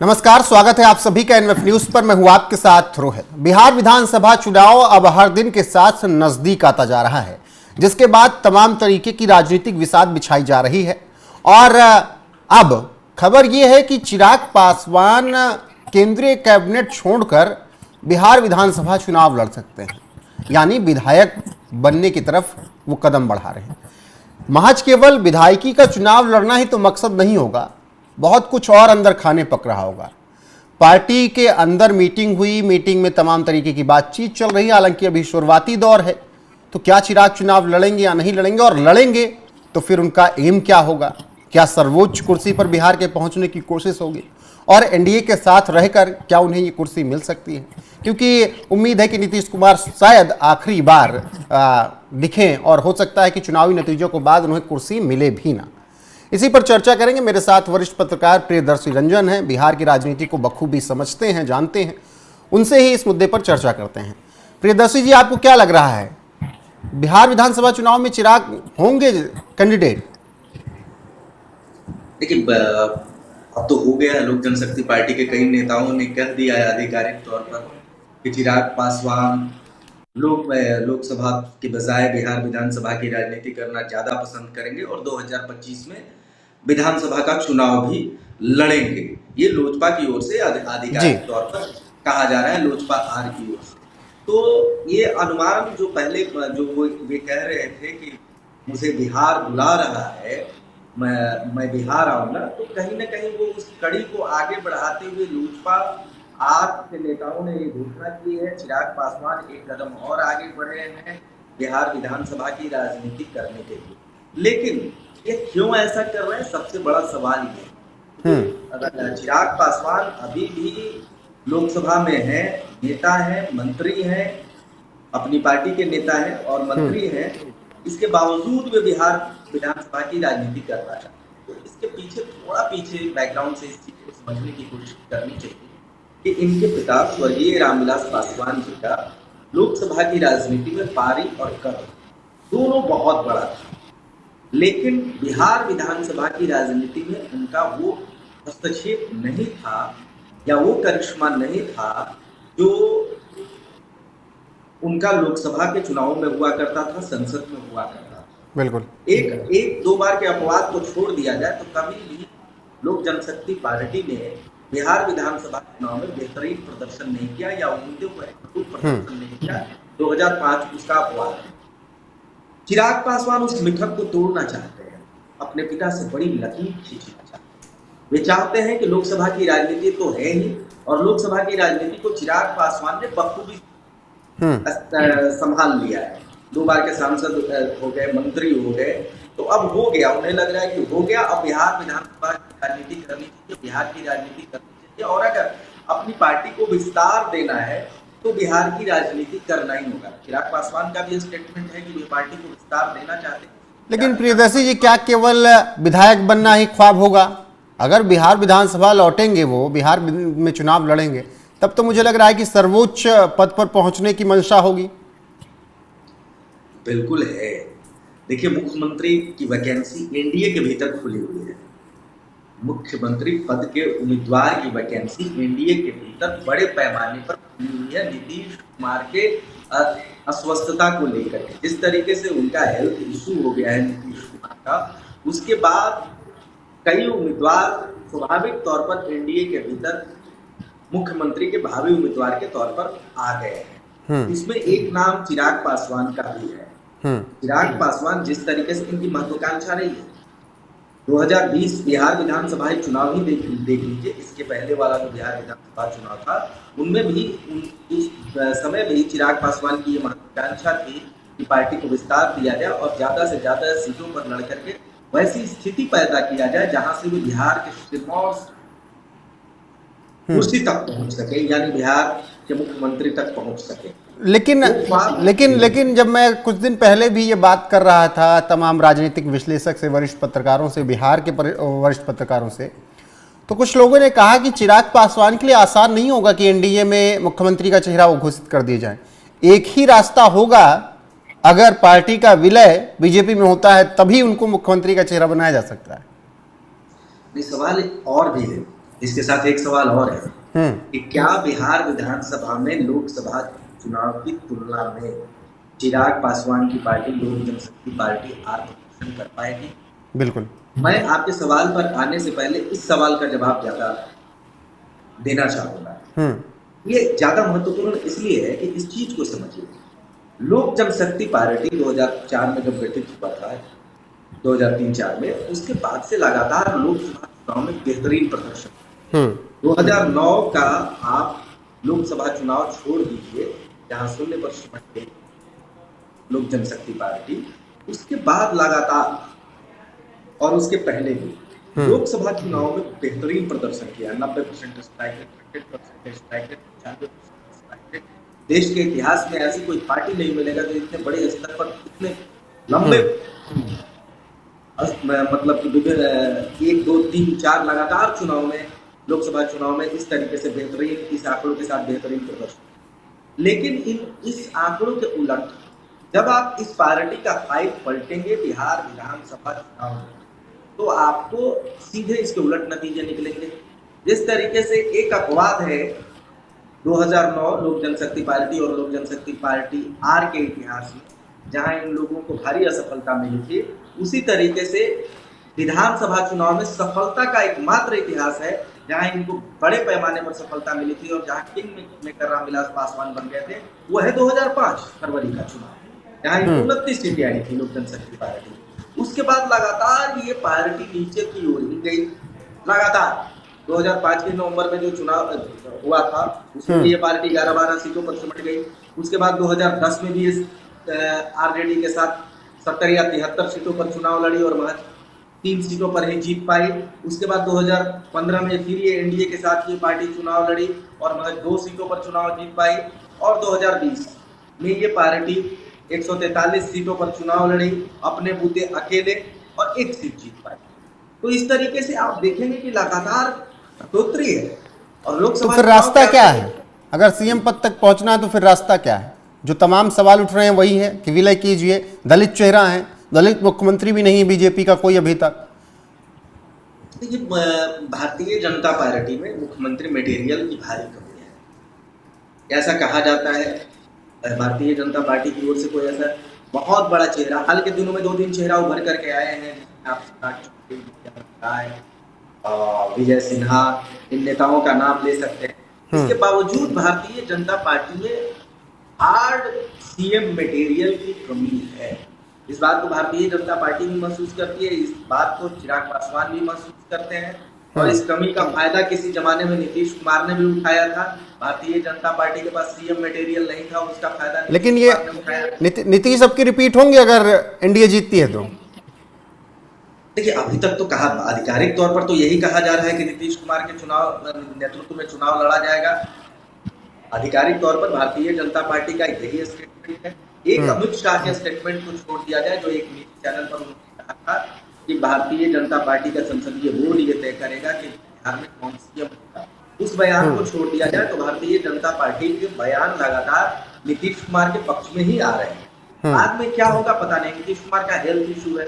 नमस्कार, स्वागत है आप सभी का एनएफ न्यूज पर। मैं हूं आपके साथ रोहित। बिहार विधानसभा चुनाव अब हर दिन के साथ नजदीक आता जा रहा है, जिसके बाद तमाम तरीके की राजनीतिक विसात बिछाई जा रही है। और अब खबर यह है कि चिराग पासवान केंद्रीय कैबिनेट छोड़कर बिहार विधानसभा चुनाव लड़ सकते हैं, यानी विधायक बनने की तरफ वो कदम बढ़ा रहे हैं। महज केवल विधायकी का चुनाव लड़ना ही तो मकसद नहीं होगा, बहुत कुछ और अंदर खाने पक रहा होगा। पार्टी के अंदर मीटिंग हुई, मीटिंग में तमाम तरीके की बातचीत चल रही है। हालांकि अभी शुरुआती दौर है, तो क्या चिराग चुनाव लड़ेंगे या नहीं लड़ेंगे, और लड़ेंगे तो फिर उनका एम क्या होगा? क्या सर्वोच्च कुर्सी पर बिहार के पहुंचने की कोशिश होगी, और एनडीए के साथ रहकर क्या उन्हें ये कुर्सी मिल सकती है? क्योंकि उम्मीद है कि नीतीश कुमार शायद आखिरी बार दिखें, और हो सकता है कि चुनावी नतीजों के बाद उन्हें कुर्सी मिले भी ना। इसी पर चर्चा करेंगे। मेरे साथ वरिष्ठ पत्रकार प्रियदर्शी रंजन हैं, बिहार की राजनीति को बखूबी समझते हैं, जानते हैं। उनसे ही इस मुद्दे पर चर्चा करते हैं। प्रियदर्शी जी, आपको क्या लग रहा है, बिहार विधानसभा चुनाव में चिराग होंगे कैंडिडेट? देखिए, अब तो हो गया। लोक जनशक्ति पार्टी के कई नेताओं ने कह दिया है आधिकारिक तौर पर कि चिराग पासवान लोकसभा के बजाय बिहार विधानसभा की राजनीति करना ज्यादा पसंद करेंगे और 2025 में विधानसभा का चुनाव भी लड़ेंगे। ये लोजपा की ओर से आधिकारिक तौर पर कहा जा रहा है, लोजपा आर की ओर से। तो ये अनुमान जो पहले वे कह रहे थे कि मुझे बिहार बुला रहा है, मैं बिहार आऊंगा, तो कहीं ना कहीं वो उस कड़ी को आगे बढ़ाते हुए लोजपा आर के नेताओं ने ये घोषणा की है। चिराग पासवान एक कदम और आगे बढ़े हैं बिहार विधानसभा की राजनीति करने के लिए। लेकिन ये क्यों ऐसा कर रहे हैं, सबसे बड़ा सवाल ये है। अगर चिराग पासवान अभी भी लोकसभा में है, नेता है, मंत्री है, अपनी पार्टी के नेता है और मंत्री है, इसके बावजूद वे बिहार विधानसभा की राजनीति कर रहा है, तो इसके पीछे थोड़ा बैकग्राउंड से इस चीज को समझने की कोशिश करनी चाहिए कि इनके पिता स्वर्गीय रामविलास पासवान जी का लोकसभा की राजनीति में पारी और कर दोनों बहुत बड़ा था, लेकिन बिहार विधानसभा की राजनीति में उनका वो हस्तक्षेप नहीं था या वो करिश्मा नहीं था जो उनका लोकसभा के चुनाव में हुआ करता था, संसद में हुआ करता था। बिल्कुल। एक दो बार के अपवाद को छोड़ दिया जाए तो कभी भी लोक जनशक्ति पार्टी ने बिहार विधानसभा चुनाव में बेहतरीन प्रदर्शन नहीं किया या उम्मीदों को प्रदर्शन नहीं किया। 2005 उसका अपवाद है। चिराग पासवान उस मिथक को तोड़ना चाहते हैं, अपने पिता से बड़ी लकीर खींचना चाहते हैं। वे चाहते हैं कि लोकसभा की राजनीति तो है ही, और लोकसभा की राजनीति को चिराग पासवान ने बखूबी संभाल लिया है। 2 बार के सांसद हो गए, मंत्री हो गए, तो अब हो गया, उन्हें लग रहा है कि हो गया। अब बिहार विधानसभा की राजनीति करनी चाहिए, बिहार की राजनीति करनी चाहिए, और अगर अपनी पार्टी को विस्तार देना है तो बिहार की राजनीति करना ही होगा। चिराग पासवान का भी स्टेटमेंट है कि वे पार्टी को विस्तार देना चाहते हैं। लेकिन प्रियदर्शी जी, क्या केवल विधायक बनना ही ख्वाब होगा? अगर बिहार विधानसभा लौटेंगे, वो बिहार में चुनाव लड़ेंगे, तब तो मुझे लग रहा है कि सर्वोच्च पद पर पहुंचने की मंशा होगी। बिल्कुल है। देखिए, मुख्यमंत्री की वैकेंसी एनडीए के भीतर खुली हुई है। मुख्यमंत्री पद के उम्मीदवार की वैकेंसी एनडीए के भीतर बड़े पैमाने पर खुली हुई है। नीतीश कुमार के अस्वस्थता को लेकर के, जिस तरीके से उनका हेल्थ इशू हो गया है नीतीश कुमार का, उसके बाद कई उम्मीदवार स्वाभाविक तौर पर एनडीए के भीतर मुख्यमंत्री के भावी उम्मीदवार के तौर पर आ गए हैं। इसमें एक नाम चिराग पासवान का भी है। चिराग पासवान जिस तरीके से इनकी महत्वाकांक्षा रही है, 2020 बिहार विधानसभा चुनाव ही देख लीजिए, इसके पहले वाला जो बिहार विधानसभा चुनाव था, उनमें भी उस समय भी चिराग पासवान की ये महत्वाकांक्षा थी कि पार्टी को विस्तार दिया जाए और ज्यादा से ज्यादा सीटों पर लड़ करके वैसी स्थिति पैदा किया जाए जहां से वो बिहार के सिरमौर कुर्सी तक पहुंच सके, यानी बिहार के मुख्यमंत्री तक पहुंच सके। लेकिन जब मैं कुछ दिन पहले भी ये बात कर रहा था तमाम राजनीतिक विश्लेषक से, वरिष्ठ पत्रकारों से, बिहार के वरिष्ठ पत्रकारों से, तो कुछ लोगों ने कहा कि चिराग पासवान के लिए आसान नहीं होगा कि एनडीए में मुख्यमंत्री का चेहरा वो घोषित कर दिया जाए। एक ही रास्ता होगा, अगर पार्टी का विलय बीजेपी में होता है तभी उनको मुख्यमंत्री का चेहरा बनाया जा सकता है। सवाल और भी है इसके साथ एक सवाल और है हम्म। कि क्या बिहार विधानसभा में लोकसभा चुनाव की तुलना में चिराग पासवान की पार्टी लोक जनशक्ति पार्टी आर प्रदर्शन कर पाएगी? बिल्कुल। मैं आपके सवाल पर आने से पहले इस सवाल का जवाब ज्यादा देना चाहूंगा। हम्म। ये ज्यादा महत्वपूर्ण इसलिए है कि इस चीज को समझिए। लोक जनशक्ति पार्टी 2004 में जब गठित हुआ था, 2003-4 में, उसके बाद से लगातार लोकसभा चुनाव में बेहतरीन प्रदर्शन। हम्म। 2009 का आप लोकसभा चुनाव छोड़ दीजिए जहां 0 पर सिमट गई लोक जनशक्ति पार्टी, उसके बाद लगातार और उसके पहले भी लोकसभा चुनाव में बेहतरीन प्रदर्शन किया। 90% strike rate, 100% strike rate, 95% strike rate. देश के इतिहास में ऐसी कोई पार्टी नहीं मिलेगा जो इतने बड़े स्तर पर इतने लंबे मतलब कि विभिन्न 1, 2, 3, 4 लगातार चुनाव में, लोकसभा चुनाव में इस तरीके से बेहतरीन, इस आंकड़ों के साथ बेहतरीन प्रदर्शन। लेकिन इस आंकड़ों के उलट जब आप इस पार्टी का फाइट पलटेंगे बिहार विधानसभा चुनाव में, तो आपको सीधे इसके उलट नतीजे निकलेंगे। जिस तरीके से एक अपवाद है 2009 लोक जनशक्ति पार्टी और लोक जनशक्ति पार्टी आर के इतिहास में, जहां इन लोगों को भारी असफलता मिली थी, उसी तरीके से विधानसभा चुनाव में सफलता का एकमात्र इतिहास है जहां इनको बड़े पैमाने पर सफलता मिली थी और जहां किंग मेकर रामविलास पासवान बन गए थे। वो है 2005 फरवरी का चुनाव, जहां इनको 29 सीटें आई थी लोक जनशक्ति पार्टी। उसके बाद लगातार ये पार्टी नीचे की ओर ही गई। लगातार 2005 के नवंबर में जो चुनाव हुआ था उसमें ये पार्टी 11-12 सीटों पर सिमट गई। उसके बाद 2010 में भी इस आरजेडी के साथ 70 या 73 सीटों पर चुनाव लड़ी और महज 3 सीटों पर ही जीत पाई। उसके बाद 2015 में फिर ये एनडीए के साथ ये पार्टी चुनाव लड़ी और महज 2 सीटों पर चुनाव जीत पाई। और 2020 में ये पार्टी 143 सीटों पर चुनाव लड़ी, अपने बूते अकेले, और 1 सीट जीत पाई। तो इस तरीके से आप देखेंगे कि लगातार बढ़ोतरी है। और लोकसभा तो फिर रास्ता क्या है? अगर सीएम पद तक पहुंचना है तो फिर रास्ता क्या है? जो तमाम सवाल उठ रहे हैं वही है कि विलय कीजिए, दलित चेहरा है, दलित मुख्यमंत्री भी नहीं है बीजेपी का कोई अभी तक। देखिए, भारतीय जनता पार्टी में मुख्यमंत्री मटेरियल की भारी कमी है, ऐसा कहा जाता है। भारतीय जनता पार्टी की ओर से कोई ऐसा बहुत बड़ा चेहरा, हाल के दिनों में 2-3 चेहरा उभर करके आए हैं, आप विजय सिन्हा, इन नेताओं का नाम ले सकते हैं। इसके बावजूद भारतीय जनता पार्टी में हार्ड सीएम मटेरियल की कमी है। इस बात को भारतीय जनता पार्टी भी महसूस करती है, इस बात को चिराग पासवान भी महसूस करते हैं। और इस कमी का फायदा किसी जमाने में नीतीश कुमार ने भी उठाया था। भारतीय जनता पार्टी के पास सीएम मटेरियल नहीं था, उसका फायदा लेकिन ये नीतीश सबकी रिपीट होंगे अगर एनडीए जीतती है तो? देखिए, अभी तक तो कहा, आधिकारिक तौर पर तो यही कहा जा रहा है कि नीतीश कुमार के चुनाव नेतृत्व में चुनाव लड़ा जाएगा। आधिकारिक तौर पर भारतीय जनता पार्टी का यही स्टेटमेंट है। एक अमित शाह के स्टेटमेंट को छोड़ दिया जाए, जो एक न्यूज चैनल पर उन्होंने कहा था कि भारतीय जनता पार्टी का संसदीय बोर्ड ये तय करेगा कि बिहार में कौन सीएम होगा। उस बयान को छोड़ दिया जाए तो भारतीय जनता पार्टी के बयान लगातार नीतीश कुमार के पक्ष में ही आ रहे हैं। बाद में क्या होगा पता नहीं। नीतीश कुमार का हेल्थ इशू है,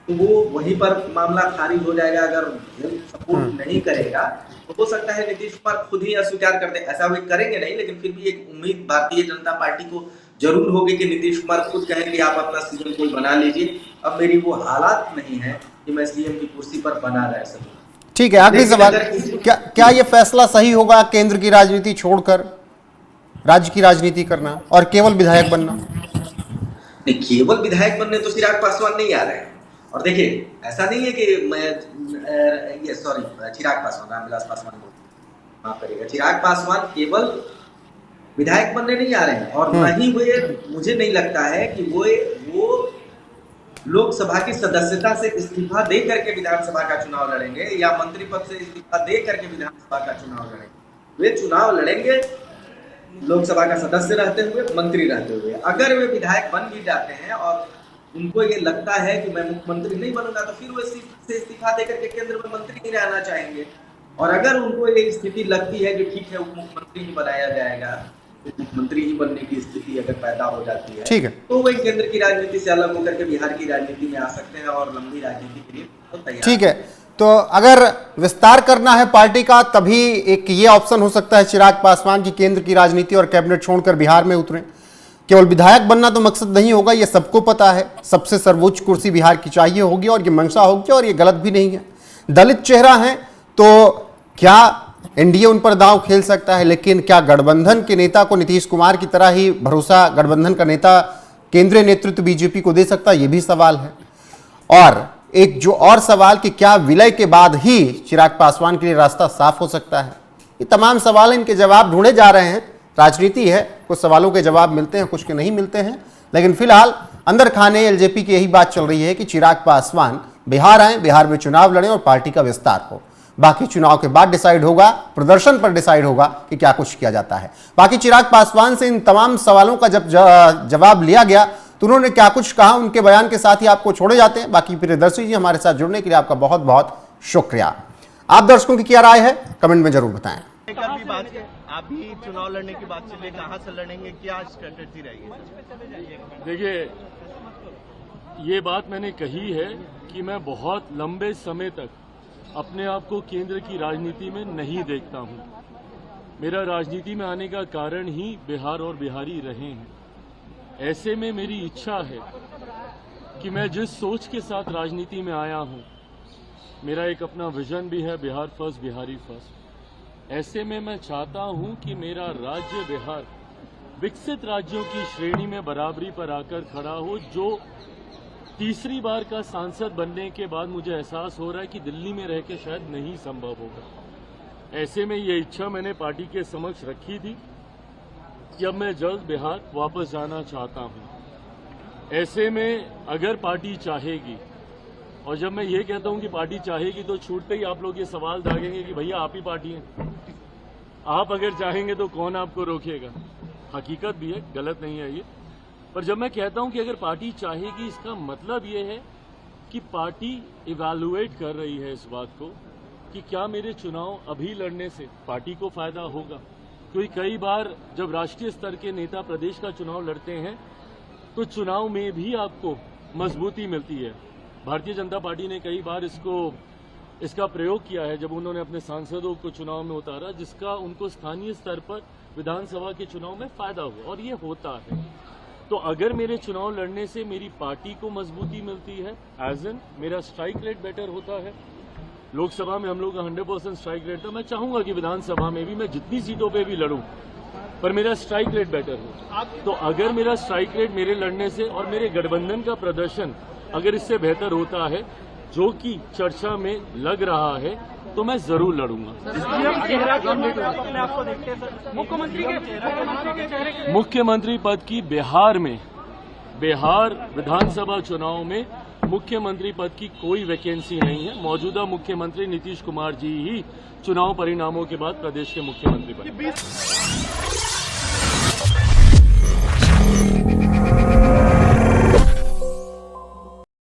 तो वो वहीं पर मामला खारिज हो जाएगा। अगर हेल्थ सपोर्ट नहीं करेगा तो हो सकता है नीतीश कुमार खुद ही अस्वीकार कर दे। ऐसा वे करेंगे नहीं, लेकिन फिर भी एक उम्मीद भारतीय जनता पार्टी को जरूर होगी कि नीतीश कुमार खुद कहें कि आप अपना सीएम कोई बना लीजिए, अब मेरी वो हालात नहीं है कि मैं सीएम की कुर्सी पर बना रह सकूं। ठीक है, आखिरी सवाल, क्या ये फैसला सही होगा केंद्र की राजनीति छोड़कर राज्य की राजनीति करना और केवल विधायक बनना? नहीं, केवल विधायक बनने तो चिराग पासवान नहीं आ रहे हैं। और देखिए, ऐसा नहीं है कि मैं चिराग पासवान, रामविलास पासवान को माफ करिएगा, चिराग पासवान केवल विधायक बनने नहीं आ रहे हैं। और न ही वे, मुझे नहीं लगता है कि वो लोकसभा की सदस्यता से इस्तीफा दे करके विधानसभा का चुनाव लड़ेंगे या मंत्री पद से इस्तीफा दे करके विधानसभा का चुनाव लड़ेंगे। वे चुनाव लड़ेंगे लोकसभा का सदस्य रहते हुए, मंत्री रहते हुए। अगर वे विधायक बन भी जाते हैं और उनको ये लगता है कि मैं मुख्यमंत्री नहीं बनूंगा, तो फिर वो से इस्तीफा देकर के केंद्र में मंत्री ही रहना चाहेंगे। और अगर उनको ये स्थिति लगती है कि ठीक है उप मुख्यमंत्री ही बनाया जाएगा, मुख्यमंत्री ही बनने की स्थिति अगर पैदा हो जाती है, ठीक है, तो वही केंद्र की राजनीति से अलग होकर के बिहार की राजनीति में आ सकते हैं और लंबी राजनीति के लिए तो तैयार। ठीक है। तो अगर विस्तार करना है पार्टी का तभी एक ये ऑप्शन हो सकता है चिराग पासवान की केंद्र की राजनीति और कैबिनेट छोड़कर बिहार में उतरें। केवल विधायक बनना तो मकसद नहीं होगा, ये सबको पता है। सबसे सर्वोच्च कुर्सी बिहार की चाहिए होगी और ये मंशा होगी और ये गलत भी नहीं है। दलित चेहरा है तो क्या एनडीए उन पर दांव खेल सकता है, लेकिन क्या गठबंधन के नेता को नीतीश कुमार की तरह ही भरोसा गठबंधन का नेता केंद्रीय नेतृत्व बीजेपी को दे सकता है, ये भी सवाल है। और एक जो और सवाल कि क्या विलय के बाद ही चिराग पासवान के लिए रास्ता साफ हो सकता है। ये तमाम सवाल, इनके जवाब ढूंढे जा रहे हैं। राजनीति है, कुछ सवालों के जवाब मिलते हैं, कुछ के नहीं मिलते हैं। लेकिन फिलहाल अंदर खाने एलजेपी की यही बात चल रही है कि चिराग पासवान बिहार आए, बिहार में चुनाव लड़ें और पार्टी का विस्तार हो। बाकी चुनाव के बाद डिसाइड होगा, प्रदर्शन पर डिसाइड होगा कि क्या कुछ किया जाता है। बाकी चिराग पासवान से इन तमाम सवालों का जब जवाब लिया गया तो उन्होंने क्या कुछ कहा, उनके बयान के साथ ही आपको छोड़े जाते हैं। बाकी प्रियदर्शी जी, हमारे साथ जुड़ने के लिए आपका बहुत बहुत शुक्रिया। आप दर्शकों की क्या राय है, कमेंट में जरूर बताएं। आप भी चुनाव लड़ने की बात चलिए, कहाँ से लड़ेंगे, क्या स्ट्रेटेजी रहेगी? देखिए, ये बात मैंने कही है कि मैं बहुत लंबे समय तक अपने आप को केंद्र की राजनीति में नहीं देखता हूं। मेरा राजनीति में आने का कारण ही बिहार और बिहारी रहे हैं। ऐसे में मेरी इच्छा है कि मैं जिस सोच के साथ राजनीति में आया हूं, मेरा एक अपना विजन भी है, बिहार फर्स्ट, बिहारी फर्स्ट। ऐसे में मैं चाहता हूं कि मेरा राज्य बिहार विकसित राज्यों की श्रेणी में बराबरी पर आकर खड़ा हो। जो तीसरी बार का सांसद बनने के बाद मुझे एहसास हो रहा है कि दिल्ली में रह के शायद नहीं संभव होगा। ऐसे में ये इच्छा मैंने पार्टी के समक्ष रखी थी कि अब मैं जल्द बिहार वापस जाना चाहता हूं। ऐसे में अगर पार्टी चाहेगी, और जब मैं ये कहता हूं कि पार्टी चाहेगी तो छूटते ही आप लोग ये सवाल दागेंगे कि भैया आप ही पार्टी हैं, आप अगर चाहेंगे तो कौन आपको रोकेगा। हकीकत भी है, गलत नहीं है ये। पर जब मैं कहता हूं कि अगर पार्टी चाहेगी, इसका मतलब ये है कि पार्टी इवैल्यूएट कर रही है इस बात को कि क्या मेरे चुनाव अभी लड़ने से पार्टी को फायदा होगा। क्योंकि कई बार जब राष्ट्रीय स्तर के नेता प्रदेश का चुनाव लड़ते हैं तो चुनाव में भी आपको मजबूती मिलती है। भारतीय जनता पार्टी ने कई बार इसका प्रयोग किया है जब उन्होंने अपने सांसदों को चुनाव में उतारा, जिसका उनको स्थानीय स्तर पर विधानसभा के चुनाव में फायदा हुआ, और ये होता है। तो अगर मेरे चुनाव लड़ने से मेरी पार्टी को मजबूती मिलती है, एज एन मेरा स्ट्राइक रेट बेटर होता है। लोकसभा में हम लोग का 100% स्ट्राइक रेट था। मैं चाहूंगा कि विधानसभा में भी मैं जितनी सीटों पे भी लड़ूं, पर मेरा स्ट्राइक रेट बेटर हो। तो अगर मेरा स्ट्राइक रेट मेरे लड़ने से और मेरे गठबंधन का प्रदर्शन अगर इससे बेहतर होता है, जो कि चर्चा में लग रहा है, तो मैं जरूर लड़ूंगा। मुख्यमंत्री पद की बिहार विधानसभा चुनाव में मुख्यमंत्री पद की कोई वैकेंसी नहीं है। मौजूदा मुख्यमंत्री नीतीश कुमार जी ही चुनाव परिणामों के बाद प्रदेश के मुख्यमंत्री बने।